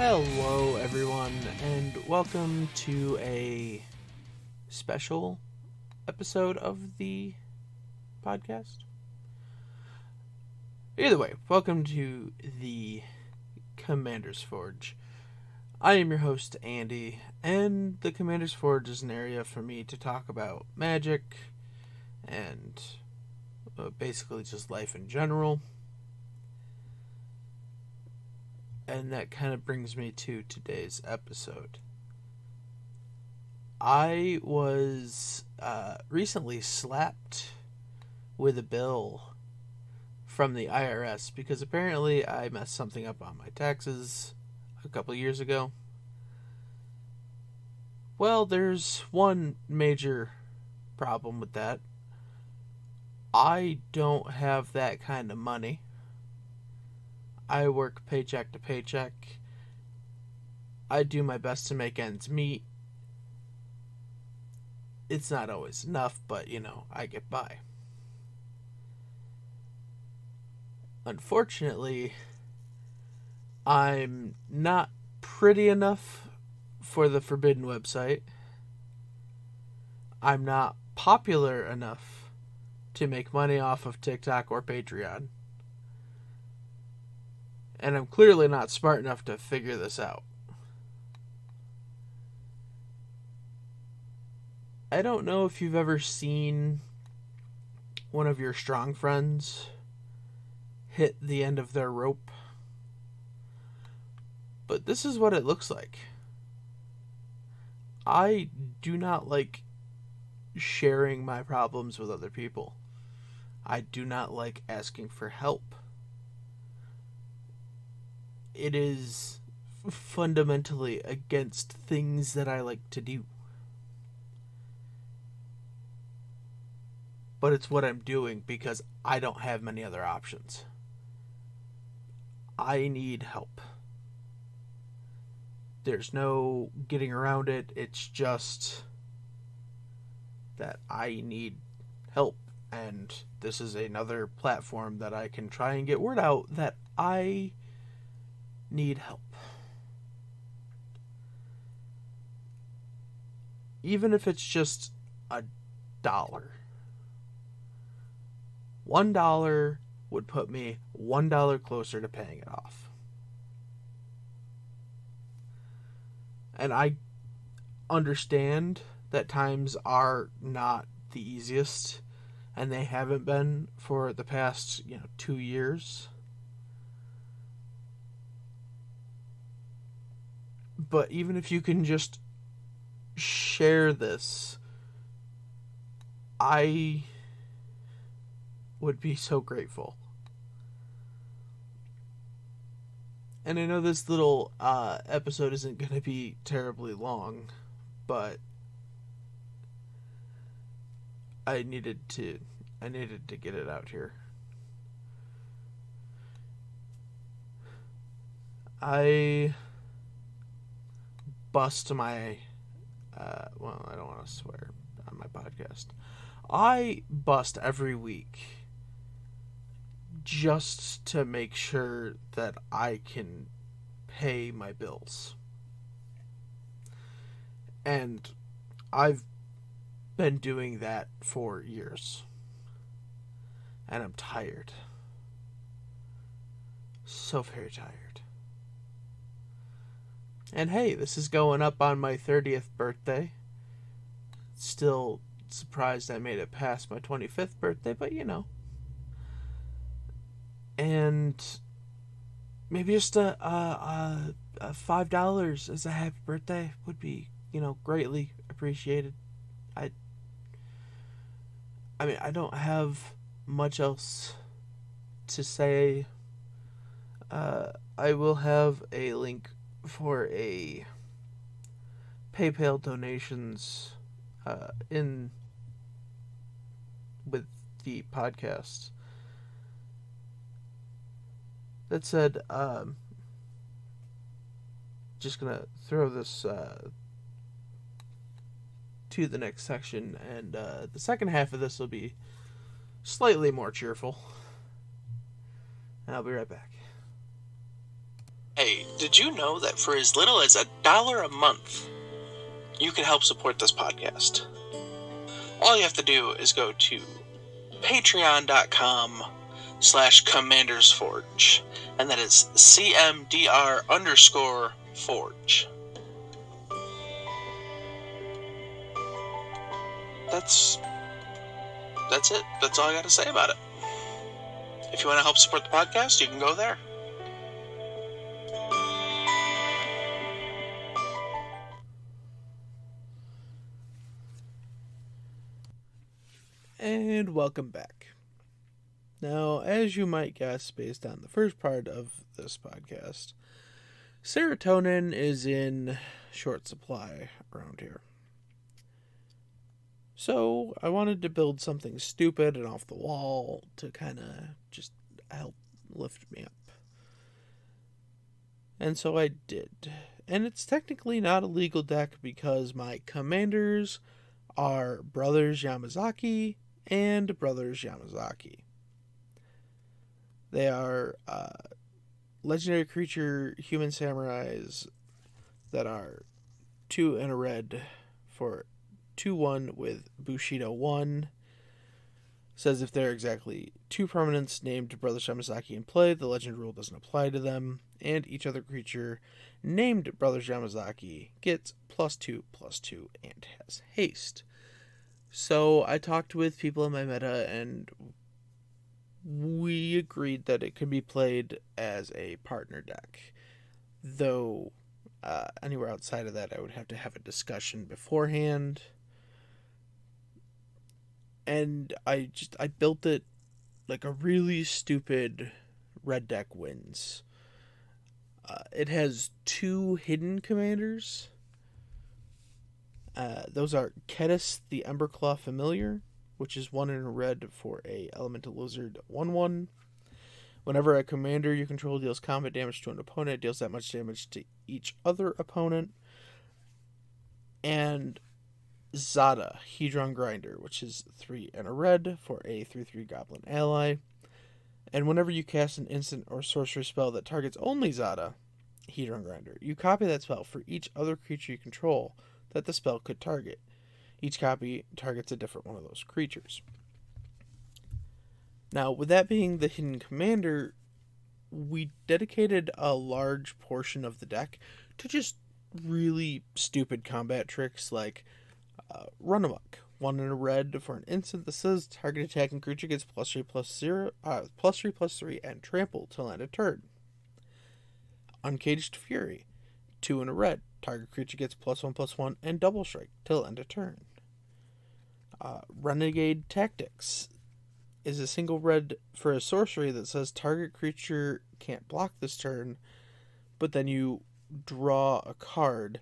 Hello, everyone, and welcome to a special episode of the podcast. Either way, welcome to the Commander's Forge. I am your host, Andy, and the Commander's Forge is an area for me to talk about magic and basically just life in general. And that kind of brings me to today's episode. I was recently slapped with a bill from the IRS because apparently I messed something up on my taxes a couple years ago. Well, there's one major problem with that. I don't have that kind of money. I work paycheck to paycheck. I do my best to make ends meet. It's not always enough, but, I get by. Unfortunately, I'm not pretty enough for the Forbidden website. I'm not popular enough to make money off of TikTok or Patreon. And I'm clearly not smart enough to figure this out. I don't know if you've ever seen one of your strong friends hit the end of their rope, but this is what it looks like. I do not like sharing my problems with other people. I do not like asking for help. It is fundamentally against things that I like to do. But it's what I'm doing because I don't have many other options. I need help. There's no getting around it. It's just that I need help. And this is another platform that I can try and get word out that I need help. Even if it's just $1. $1 would put me $1 closer to paying it off. And I understand that times are not the easiest, and they haven't been for the past, 2 years. But even if you can just share this, I would be so grateful. And I know this little episode isn't going to be terribly long, but I needed to get it out here. I bust my, I don't want to swear on my podcast. I bust every week just to make sure that I can pay my bills. And I've been doing that for years. And I'm tired. So very tired. And hey, this is going up on my 30th birthday. Still surprised I made it past my 25th birthday, but And maybe just a $5 as a happy birthday would be, greatly appreciated. I don't have much else to say. I will have a link for a PayPal donations in with the podcast. That said, just gonna throw this to the next section, and the second half of this will be slightly more cheerful. And I'll be right back. Hey, Did you know that for as little as $1 a month, you can help support this podcast? All you have to do is go to patreon.com/commandersforge, and that is CMDR_forge. That's it. That's all I got to say about it. If you want to help support the podcast, you can go there. And welcome back. Now, as you might guess, based on the first part of this podcast, serotonin is in short supply around here. So, I wanted to build something stupid and off the wall to kind of just help lift me up. And so I did. And it's technically not a legal deck because my commanders are Brothers Yamazaki and Brothers Yamazaki. They are legendary creature human samurais that are 2 and a red for 2/1 with Bushido 1. Says if there are exactly 2 permanents named Brothers Yamazaki in play, the legend rule doesn't apply to them, and each other creature named Brothers Yamazaki gets +2/+2 and has haste. So I talked with people in my meta, and we agreed that it could be played as a partner deck. Though anywhere outside of that, I would have to have a discussion beforehand. And I built it like a really stupid red deck wins. It has 2 hidden commanders. Those are Ketis the Emberclaw Familiar, which is 1 in a red for a Elemental Lizard 1/1. Whenever a commander you control deals combat damage to an opponent, it deals that much damage to each other opponent. And Zada, Hedron Grinder, which is 3 and a red for a 3/3 Goblin ally. And whenever you cast an instant or sorcery spell that targets only Zada, Hedron Grinder, you copy that spell for each other creature you control that the spell could target. Each copy targets a different one of those creatures. Now, with that being the hidden commander, we dedicated a large portion of the deck to just really stupid combat tricks like Run Amok, 1 in a red for an instant that says target attacking creature gets +3/+3 and trample till end of turn. Uncaged Fury, 2 in a red, target creature gets +1/+1 and double strike till end of turn. Renegade Tactics is a single red for a sorcery that says target creature can't block this turn, but then you draw a card,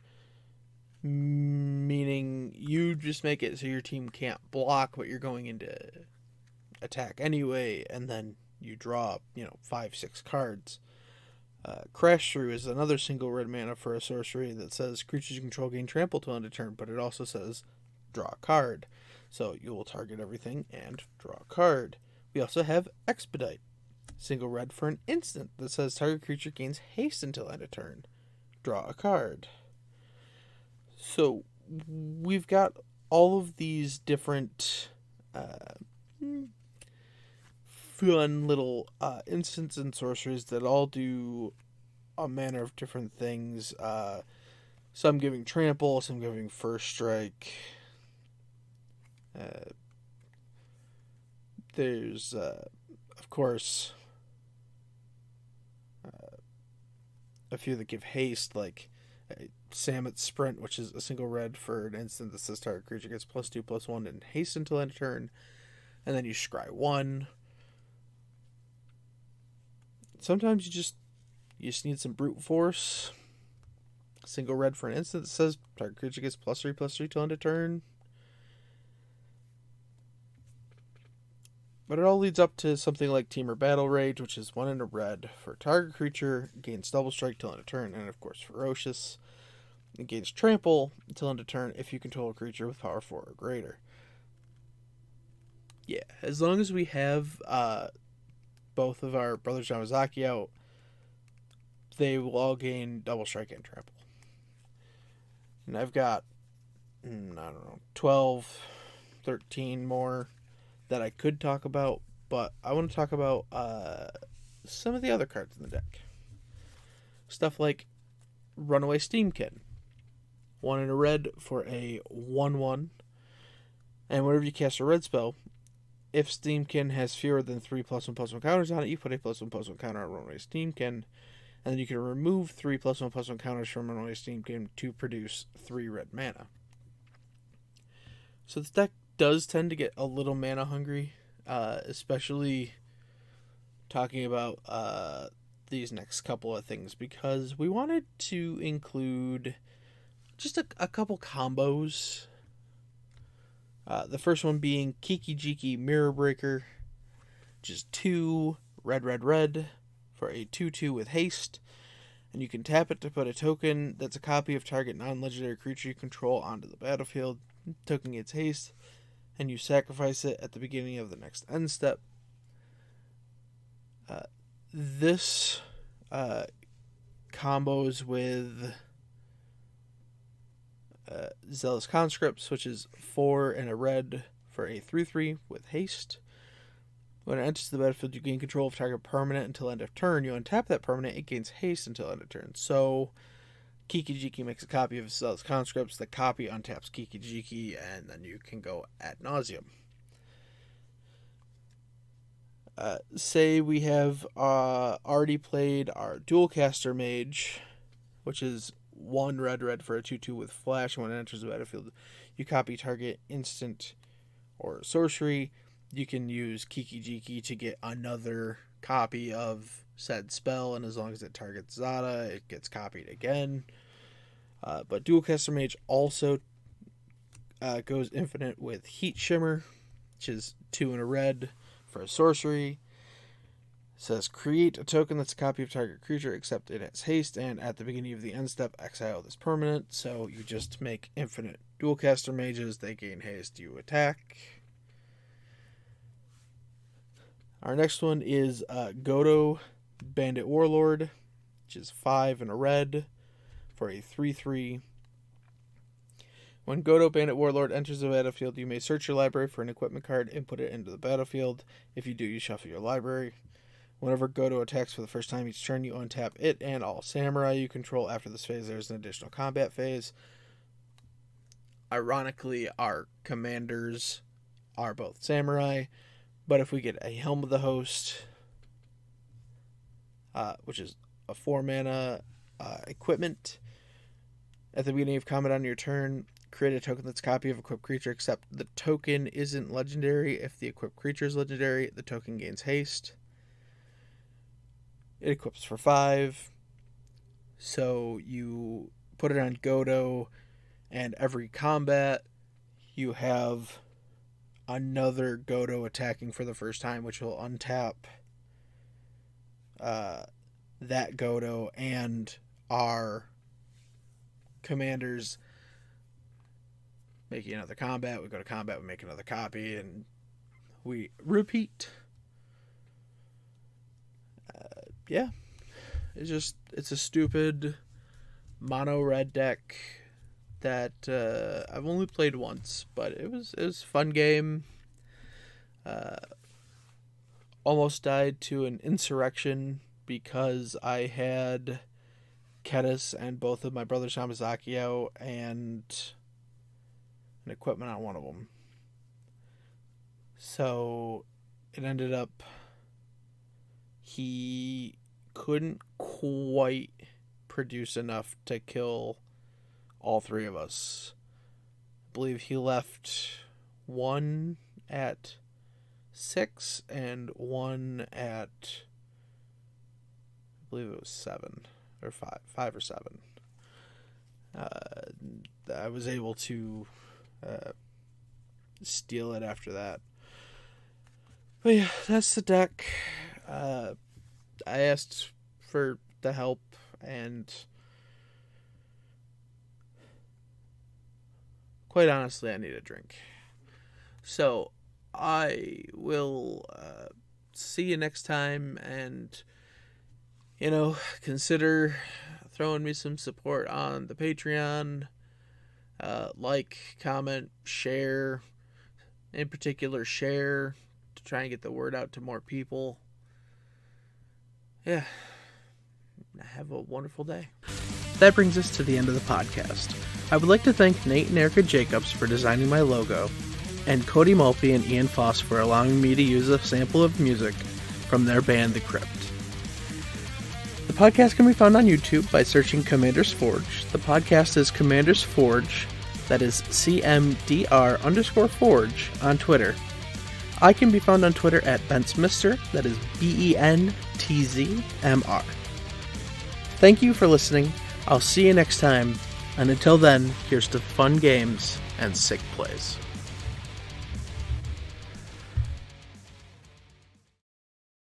meaning you just make it so your team can't block, but you're going into attack anyway, and then you draw 5-6 cards. Crash Through is another single red mana for a sorcery that says creatures you control gain trample till end of turn, but it also says draw a card. So you will target everything and draw a card. We also have Expedite, single red for an instant that says target creature gains haste until end of turn. Draw a card. So we've got all of these different fun little instants and sorceries that all do a manner of different things. Some giving trample, some giving first strike. There's, of course, a few that give haste, like Samet Sprint, which is a single red for an instant that says target creature gets +2/+1 and haste until end of turn, and then you scry 1. Sometimes you just need some brute force. Single red for an instant that says target creature gets +3/+3 till end of turn. But it all leads up to something like Temur Battle Rage, which is 1 in a red for target creature, gains double strike till end of turn, and of course Ferocious. It gains trample until end of turn if you control a creature with power 4 or greater. Yeah, as long as we have both of our Brothers Yamazaki out, they will all gain double strike and trample. And I've got, I don't know, 12, 13 more that I could talk about, but I want to talk about some of the other cards in the deck. Stuff like Runaway Steamkin. 1 in a red for a 1/1. And whenever you cast a red spell, if Steamkin has fewer than 3 +1/+1 counters on it, you put a +1/+1 counter on Runaway Steamkin. And then you can remove 3 +1/+1 counters from Runaway Steamkin to produce 3 red mana. So this deck does tend to get a little mana hungry, especially talking about these next couple of things, because we wanted to include just a couple combos. The first one being Kiki-Jiki Mirror Breaker, which is 2 red for a 2/2 with haste. And you can tap it to put a token that's a copy of target non-legendary creature you control onto the battlefield. Token gets haste, and you sacrifice it at the beginning of the next end step. This combos with Zealous Conscripts, which is 4 in a red for a 3/3 with haste. When it enters the battlefield, you gain control of target permanent until end of turn. You untap that permanent, it gains haste until end of turn. So, Kiki-Jiki makes a copy of Zealous Conscripts. The copy untaps Kiki-Jiki, and then you can go ad nauseum. Say we have already played our Dualcaster Mage, which is 1 red for a 2/2 with flash. When it enters the battlefield, you copy target instant or sorcery. You can use Kiki-Jiki to get another copy of said spell, and as long as it targets Zada, it gets copied again. But Dualcaster Mage also goes infinite with Heat Shimmer, which is 2 in a red for a sorcery. It says create a token that's a copy of target creature except it has haste, and at the beginning of the end step, exile this permanent. So you just make infinite Dualcaster Mages, they gain haste, you attack. Our next one is Godo Bandit Warlord, which is 5 in a red for a 3/3. When Godo Bandit Warlord enters the battlefield, you may search your library for an equipment card and put it into the battlefield. If you do, you shuffle your library. Whenever Godo attacks for the first time each turn, you untap it and all samurai you control. After this phase, there's an additional combat phase. Ironically, our commanders are both samurai, but if we get a Helm of the Host, which is a 4 mana equipment, at the beginning of combat on your turn, create a token that's a copy of equipped creature, except the token isn't legendary. If the equipped creature is legendary, the token gains haste. It equips for 5. So you put it on Godo, and every combat you have another Godo attacking for the first time, which will untap that Godo, and our commanders making another combat. We go to combat, we make another copy, and we repeat. It's a stupid mono red deck that I've only played once, but it was a fun game. Almost died to an insurrection because I had Ketis and both of my brothers Shamazaki out and an equipment on one of them. So it ended up he couldn't quite produce enough to kill all 3 of us. I believe he left 1 at 6 and 1 at, I believe it was 7 or 5 or 7. I was able to steal it after that. But yeah, that's the deck. I asked for the help, and quite honestly, I need a drink. So I will see you next time, and consider throwing me some support on the Patreon. Like, comment, share. In particular, share to try and get the word out to more people. Yeah. Have a wonderful day. That brings us to the end of the podcast. I would like to thank Nate and Erica Jacobs for designing my logo, and Cody Mulpey and Ian Foss for allowing me to use a sample of music from their band, The Crypt. The podcast can be found on YouTube by searching Commander's Forge. The podcast is Commander's Forge, that is CMDR_Forge on Twitter. I can be found on Twitter at BentzMr, that is BENTZMR. Thank you for listening. I'll see you next time, and until then, here's to fun games and sick plays.